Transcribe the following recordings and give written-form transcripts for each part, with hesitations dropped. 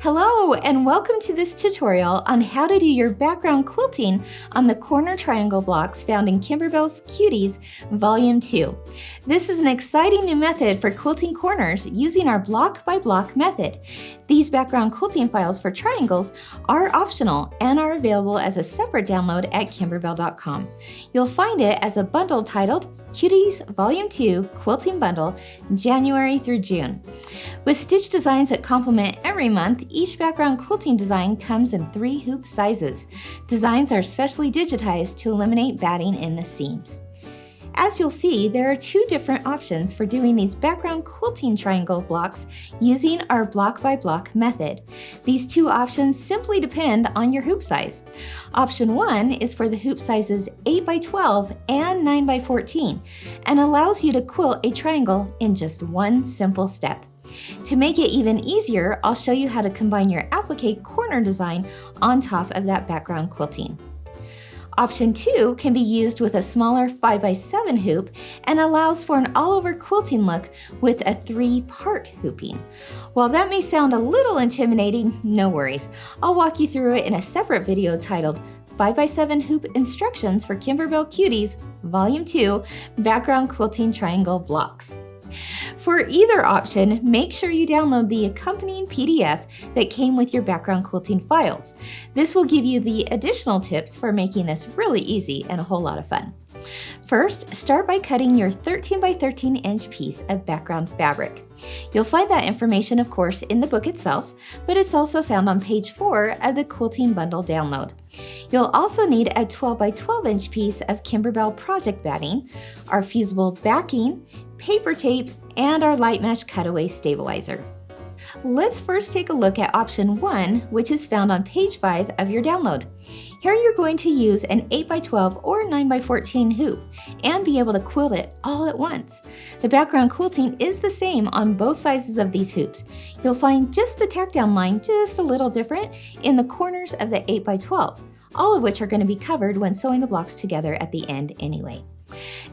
Hello and welcome to this tutorial on how to do your background quilting on the corner triangle blocks found in Kimberbell Cuties Volume 2. This is an exciting new method for quilting corners using our block by block method. These background quilting files for triangles are optional and are available as a separate download at kimberbell.com. You'll find it as a bundle titled Cuties Volume 2 Quilting Bundle, January through June. With stitch designs that complement every month, each background quilting design comes in 3 hoop sizes. Designs are specially digitized to eliminate batting in the seams. As you'll see, there are 2 different options for doing these background quilting triangle blocks using our block by block method. These 2 options simply depend on your hoop size. Option 1 is for the hoop sizes 8 by 12 and 9 by 14 and allows you to quilt a triangle in just one simple step. To make it even easier, I'll show you how to combine your applique corner design on top of that background quilting. Option 2 can be used with a smaller 5 by 7 hoop and allows for an all-over quilting look with a 3-part hooping. While that may sound a little intimidating, no worries. I'll walk you through it in a separate video titled 5 by 7 Hoop Instructions for Kimberbell Cuties Volume 2 Background Quilting Triangle Blocks. For either option, make sure you download the accompanying PDF that came with your background quilting files. This will give you the additional tips for making this really easy and a whole lot of fun. First, start by cutting your 13 by 13 inch piece of background fabric. You'll find that information, of course, in the book itself, but it's also found on page 4 of the Quilting Bundle download. You'll also need a 12 by 12 inch piece of Kimberbell project batting, our fusible backing, paper tape, and our light mesh cutaway stabilizer. Let's first take a look at option 1, which is found on page 5 of your download. Here you're going to use an 8 by 12 or 9 by 14 hoop and be able to quilt it all at once. The background quilting is the same on both sizes of these hoops. You'll find just the tack down line just a little different in the corners of the 8 by 12, all of which are going to be covered when sewing the blocks together at the end anyway.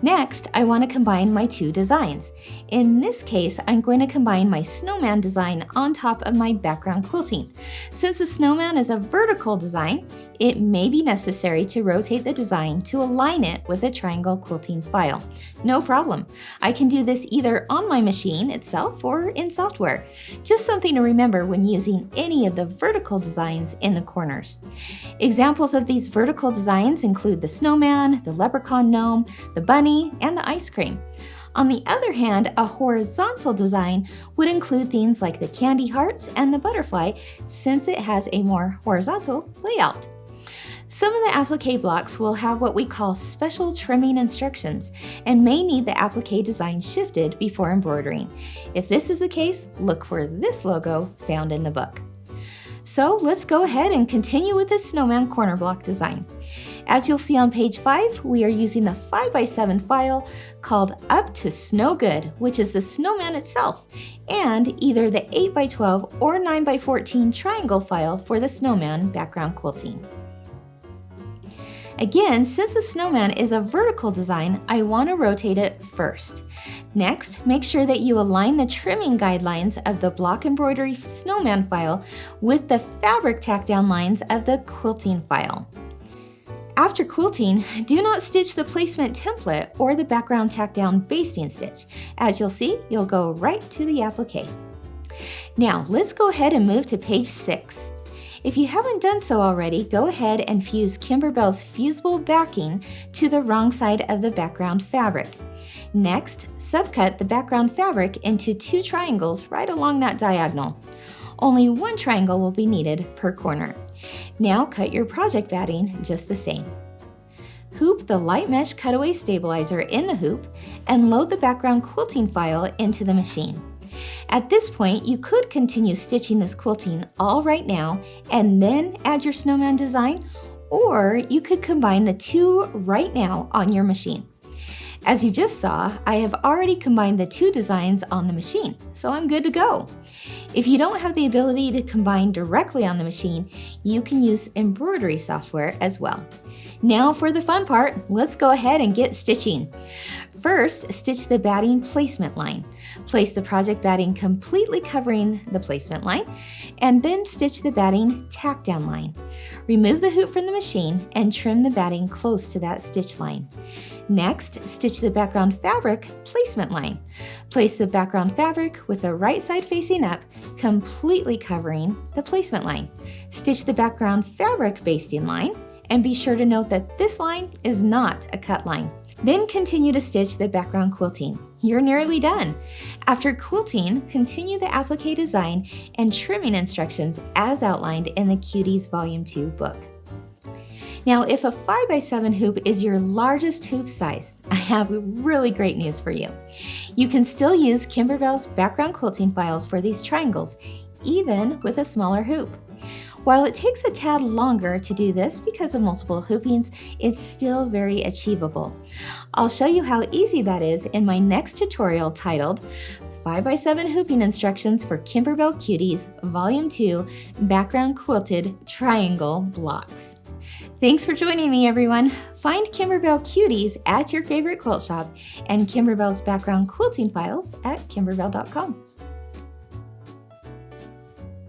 Next, I want to combine my 2 designs. In this case, I'm going to combine my snowman design on top of my background quilting. Since the snowman is a vertical design, it may be necessary to rotate the design to align it with a triangle quilting file. No problem. I can do this either on my machine itself or in software. Just something to remember when using any of the vertical designs in the corners. Examples of these vertical designs include the snowman, the leprechaun gnome, the bunny, and the ice cream. On the other hand, a horizontal design would include things like the candy hearts and the butterfly, since it has a more horizontal layout. Some of the applique blocks will have what we call special trimming instructions and may need the applique design shifted before embroidering. If this is the case, look for this logo found in the book. So let's go ahead and continue with this snowman corner block design. As you'll see on page 5, we are using the 5 by 7 file called Up to Snow Good, which is the snowman itself, and either the 8 by 12 or 9 by 14 triangle file for the snowman background quilting. Again, since the snowman is a vertical design, I want to rotate it first. Next, make sure that you align the trimming guidelines of the block embroidery snowman file with the fabric tack down lines of the quilting file. After quilting, do not stitch the placement template or the background tack down basting stitch. As you'll see, you'll go right to the applique. Now, let's go ahead and move to page 6. If you haven't done so already, go ahead and fuse Kimberbell's fusible backing to the wrong side of the background fabric. Next, subcut the background fabric into 2 triangles right along that diagonal. Only 1 triangle will be needed per corner. Now cut your project batting just the same. Hoop the light mesh cutaway stabilizer in the hoop and load the background quilting file into the machine. At this point, you could continue stitching this quilting all right now and then add your snowman design, or you could combine the 2 right now on your machine. As you just saw, I have already combined the 2 designs on the machine, so I'm good to go. If you don't have the ability to combine directly on the machine, you can use embroidery software as well. Now for the fun part, let's go ahead and get stitching. First, stitch the batting placement line. Place the project batting completely covering the placement line, and then stitch the batting tack down line. Remove the hoop from the machine and trim the batting close to that stitch line. Next, stitch the background fabric placement line. Place the background fabric with the right side facing up, completely covering the placement line. Stitch the background fabric basting line, and be sure to note that this line is not a cut line. Then continue to stitch the background quilting. You're nearly done. After quilting, continue the applique design and trimming instructions as outlined in the Cuties Volume 2 book. Now, if a 5x7 hoop is your largest hoop size, I have really great news for you. You can still use Kimberbell's background quilting files for these triangles, even with a smaller hoop. While it takes a tad longer to do this because of multiple hoopings, it's still very achievable. I'll show you how easy that is in my next tutorial titled 5x7 Hooping Instructions for Kimberbell Cuties Volume 2 Background Quilted Triangle Blocks. Thanks for joining me, everyone. Find Kimberbell Cuties at your favorite quilt shop and Kimberbell's background quilting files at kimberbell.com.